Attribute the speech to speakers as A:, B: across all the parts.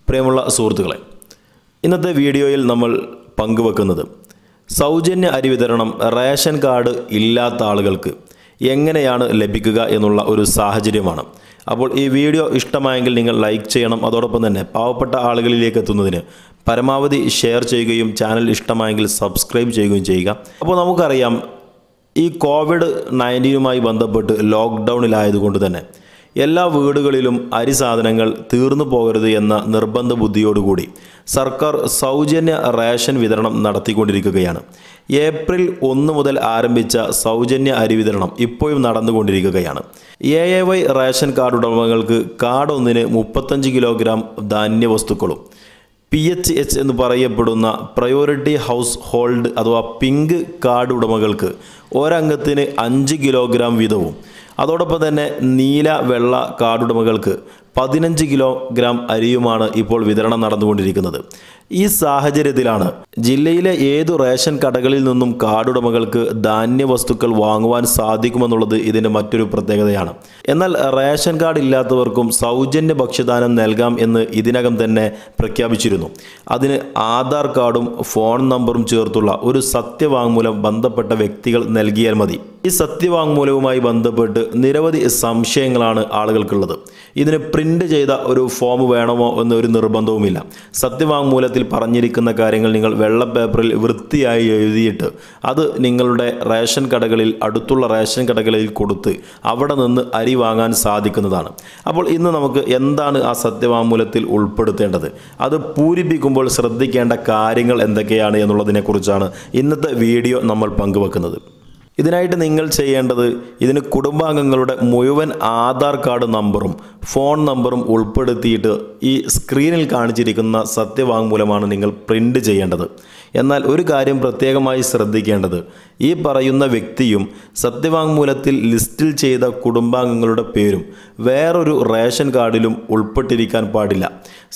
A: പ്രിയമുള്ള സുഹൃത്തുക്കളെ, ഇന്നത്തെ വീഡിയോയിൽ നമ്മൾ പങ്കുവെക്കുന്നത് സൗജന്യ അരി വിതരണം റേഷൻ കാർഡ് ഇല്ലാത്ത ആളുകൾക്ക് എങ്ങനെയാണ് ലഭിക്കുക എന്നുള്ള ഒരു സാഹചര്യമാണ്. അപ്പോൾ ഈ വീഡിയോ ഇഷ്ടമായെങ്കിൽ നിങ്ങൾ ലൈക്ക് ചെയ്യണം. അതോടൊപ്പം തന്നെ പാവപ്പെട്ട ആളുകളിലേക്ക് എത്തുന്നതിന് പരമാവധി ഷെയർ ചെയ്യുകയും ചാനൽ ഇഷ്ടമായെങ്കിൽ സബ്സ്ക്രൈബ് ചെയ്യുകയും ചെയ്യുക. അപ്പോൾ നമുക്കറിയാം, ഈ കോവിഡ്-19 ബന്ധപ്പെട്ട് ലോക്ക്ഡൗണിലായതുകൊണ്ട് തന്നെ എല്ലാ വീടുകളിലും അരി സാധനങ്ങൾ തീർന്നു പോകരുത് എന്ന നിർബന്ധ ബുദ്ധിയോടുകൂടി സർക്കാർ സൗജന്യ റേഷൻ വിതരണം നടത്തിക്കൊണ്ടിരിക്കുകയാണ്. ഏപ്രിൽ 1 മുതൽ ആരംഭിച്ച സൗജന്യ അരി വിതരണം ഇപ്പോഴും നടന്നുകൊണ്ടിരിക്കുകയാണ്. AAY റേഷൻ കാർഡ് ഉടമകൾക്ക് കാർഡ് ഒന്നിന് 35 കിലോഗ്രാം ധാന്യവസ്തുക്കളും PHH എന്ന് പറയപ്പെടുന്ന പ്രയോറിറ്റി ഹൗസ് ഹോൾഡ് അഥവാ പിങ്ക് കാർഡ് ഉടമകൾക്ക് ഒരംഗത്തിന് 5 കിലോഗ്രാം വീതവും, അതോടൊപ്പം തന്നെ നീല വെള്ള കാർഡ് ഉടമകൾക്ക് 15 കിലോഗ്രാം അരിയുമാണ് ഇപ്പോൾ വിതരണം നടന്നുകൊണ്ടിരിക്കുന്നത്. ഈ സാഹചര്യത്തിലാണ് ജില്ലയിലെ ഏതു റേഷൻ കടകളിൽ നിന്നും കാർഡ് ഉടമകൾക്ക് ധാന്യവസ്തുക്കൾ വാങ്ങുവാൻ സാധിക്കുമെന്നുള്ളത് ഇതിൻ്റെ മറ്റൊരു പ്രത്യേകതയാണ്. എന്നാൽ റേഷൻ കാർഡ് ഇല്ലാത്തവർക്കും സൗജന്യ ഭക്ഷ്യദാനം നൽകാം എന്ന് ഇതിനകം തന്നെ പ്രഖ്യാപിച്ചിരുന്നു. അതിന് ആധാർ കാർഡും ഫോൺ നമ്പറും ചേർത്തുള്ള ഒരു സത്യവാങ്മൂലം ബന്ധപ്പെട്ട വ്യക്തികൾ നൽകിയാൽ മതി. ഈ സത്യവാങ്മൂലവുമായി ബന്ധപ്പെട്ട് നിരവധി സംശയങ്ങളാണ് ആളുകൾക്കുള്ളത്. ഇതിന് പ്രിൻ്റ് ചെയ്ത ഒരു ഫോം വേണമോ എന്നൊരു നിർബന്ധവുമില്ല. സത്യവാങ്മൂലത്തിൽ പറഞ്ഞിരിക്കുന്ന കാര്യങ്ങൾ നിങ്ങൾ വെള്ള പേപ്പറിൽ വൃത്തിയായി എഴുതിയിട്ട് അത് നിങ്ങളുടെ റേഷൻ കടകളിൽ, അടുത്തുള്ള റേഷൻ കടകളിൽ കൊടുത്ത് അവിടെ നിന്ന് അരി വാങ്ങാൻ സാധിക്കുന്നതാണ്. അപ്പോൾ ഇന്ന് നമുക്ക് എന്താണ് ആ സത്യവാങ്മൂലത്തിൽ ഉൾപ്പെടുത്തേണ്ടത്, അത് പൂരിപ്പിക്കുമ്പോൾ ശ്രദ്ധിക്കേണ്ട കാര്യങ്ങൾ എന്തൊക്കെയാണ് എന്നുള്ളതിനെക്കുറിച്ചാണ് ഇന്നത്തെ വീഡിയോ നമ്മൾ പങ്കുവെക്കുന്നത്. ഇതിനായിട്ട് നിങ്ങൾ ചെയ്യേണ്ടത്, ഇതിന് കുടുംബാംഗങ്ങളുടെ മുഴുവൻ ആധാർ കാർഡ് നമ്പറും ഫോൺ നമ്പറും ഉൾപ്പെടുത്തിയിട്ട് ഈ സ്ക്രീനിൽ കാണിച്ചിരിക്കുന്ന സത്യവാങ്മൂലമാണ് നിങ്ങൾ പ്രിൻ്റ് ചെയ്യേണ്ടത്. എന്നാൽ ഒരു കാര്യം പ്രത്യേകമായി ശ്രദ്ധിക്കേണ്ടത്, ഈ പറയുന്ന വ്യക്തിയും സത്യവാങ്മൂലത്തിൽ ലിസ്റ്റിൽ ചെയ്ത കുടുംബാംഗങ്ങളുടെ പേരും വേറൊരു റേഷൻ കാർഡിലും ഉൾപ്പെട്ടിരിക്കാൻ പാടില്ല.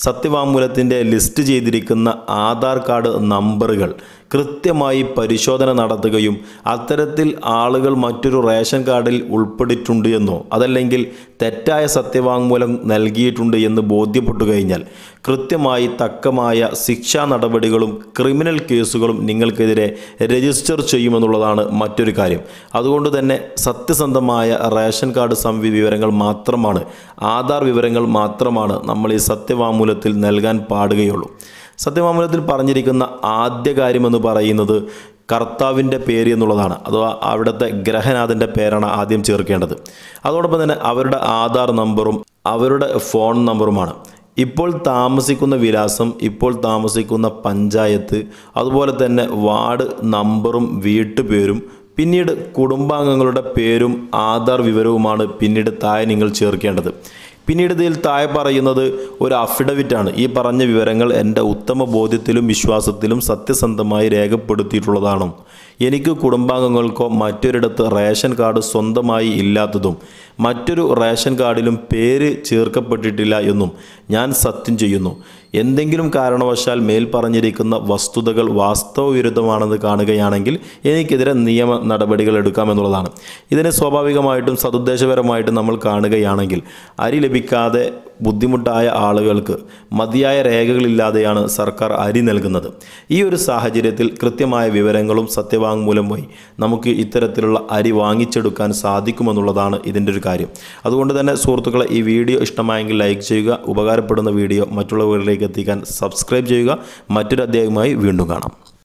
A: സത്യവാങ്മൂലത്തിൻ്റെ ലിസ്റ്റ് ചെയ്തിരിക്കുന്ന ആധാർ കാർഡ് നമ്പറുകൾ കൃത്യമായി പരിശോധന നടത്തുകയും അത്തരത്തിൽ ആളുകൾ മറ്റൊരു റേഷൻ കാർഡിൽ ഉൾപ്പെട്ടിട്ടുണ്ട് എന്നോ അതല്ലെങ്കിൽ തെറ്റായ സത്യവാങ്മൂലം നൽകിയിട്ടുണ്ട് എന്ന് ബോധ്യപ്പെട്ടു കഴിഞ്ഞാൽ കൃത്യമായി തക്കമായ ശിക്ഷാ നടപടികളും ക്രിമിനൽ കേസുകളും നിങ്ങൾക്കെതിരെ രജിസ്റ്റർ ചെയ്യുമെന്നുള്ളതാണ് മറ്റൊരു കാര്യം. അതുകൊണ്ട് തന്നെ സത്യസന്ധമായ റേഷൻ കാർഡ് വിവരങ്ങൾ മാത്രമാണ്, ആധാർ വിവരങ്ങൾ മാത്രമാണ് നമ്മൾ ഈ സത്യവാങ്മൂലത്തിൽ നൽകാൻ പാടുകയുള്ളൂ. സത്യവാങ്മൂലത്തിൽ പറഞ്ഞിരിക്കുന്ന ആദ്യ കാര്യമെന്ന് പറയുന്നത് കർത്താവിൻ്റെ പേര് എന്നുള്ളതാണ്. അഥവാ അവിടുത്തെ ഗ്രഹനാഥൻ്റെ പേരാണ് ആദ്യം ചേർക്കേണ്ടത്. അതോടൊപ്പം തന്നെ അവരുടെ ആധാർ നമ്പറും അവരുടെ ഫോൺ നമ്പറുമാണ്. ഇപ്പോൾ താമസിക്കുന്ന വിലാസം, ഇപ്പോൾ താമസിക്കുന്ന പഞ്ചായത്ത്, അതുപോലെ തന്നെ വാർഡ് നമ്പറും വീട്ടുപേരും, പിന്നീട് കുടുംബാംഗങ്ങളുടെ പേരും ആധാർ വിവരവുമാണ് പിന്നീട് താഴെ നിങ്ങൾ ചേർക്കേണ്ടത്. പിന്നീട് ഇതിൽ താഴെ പറയുന്നത് ഒരു അഫിഡവിറ്റാണ്. ഈ പറഞ്ഞ വിവരങ്ങൾ എൻ്റെ ഉത്തമ ബോധ്യത്തിലും വിശ്വാസത്തിലും സത്യസന്ധമായി രേഖപ്പെടുത്തിയിട്ടുള്ളതാണോ, എനിക്ക് കുടുംബാംഗങ്ങൾക്കോ മറ്റൊരിടത്ത് റേഷൻ കാർഡ് സ്വന്തമായി ഇല്ലാത്തതും മറ്റൊരു റേഷൻ കാർഡിലും പേര് ചേർക്കപ്പെട്ടിട്ടില്ല എന്നും ഞാൻ സത്യം ചെയ്യുന്നു. എന്തെങ്കിലും കാരണവശാൽ മേൽ പറഞ്ഞിരിക്കുന്ന വസ്തുതകൾ വാസ്തവവിരുദ്ധമാണെന്ന് കാണുകയാണെങ്കിൽ എനിക്കെതിരെ നിയമ നടപടികൾ എടുക്കാമെന്നുള്ളതാണ്. ഇതിനെ സ്വാഭാവികമായിട്ടും സതുദ്ദേശപരമായിട്ടും നമ്മൾ കാണുകയാണെങ്കിൽ അരി ലഭിക്കാതെ ബുദ്ധിമുട്ടായ ആളുകൾക്ക് മതിയായ രേഖകളില്ലാതെയാണ് സർക്കാർ അരി നൽകുന്നത്. ഈ ഒരു സാഹചര്യത്തിൽ കൃത്യമായ വിവരങ്ങളും സത്യവാങ്മൂലം വഴി നമുക്ക് ഇത്തരത്തിലുള്ള അരി വാങ്ങിച്ചെടുക്കാൻ സാധിക്കുമെന്നുള്ളതാണ് ഇതിൻ്റെ ഒരു കാര്യം. അതുകൊണ്ട് തന്നെ സുഹൃത്തുക്കളെ, ഈ വീഡിയോ ഇഷ്ടമായെങ്കിൽ ലൈക്ക് ചെയ്യുക, ഉപകാരപ്പെടുന്ന വീഡിയോ മറ്റുള്ളവരിലേക്ക് എത്തിക്കാൻ സബ്സ്ക്രൈബ് ചെയ്യുക. മറ്റൊരു അധ്യായവുമായി വീണ്ടും കാണാം.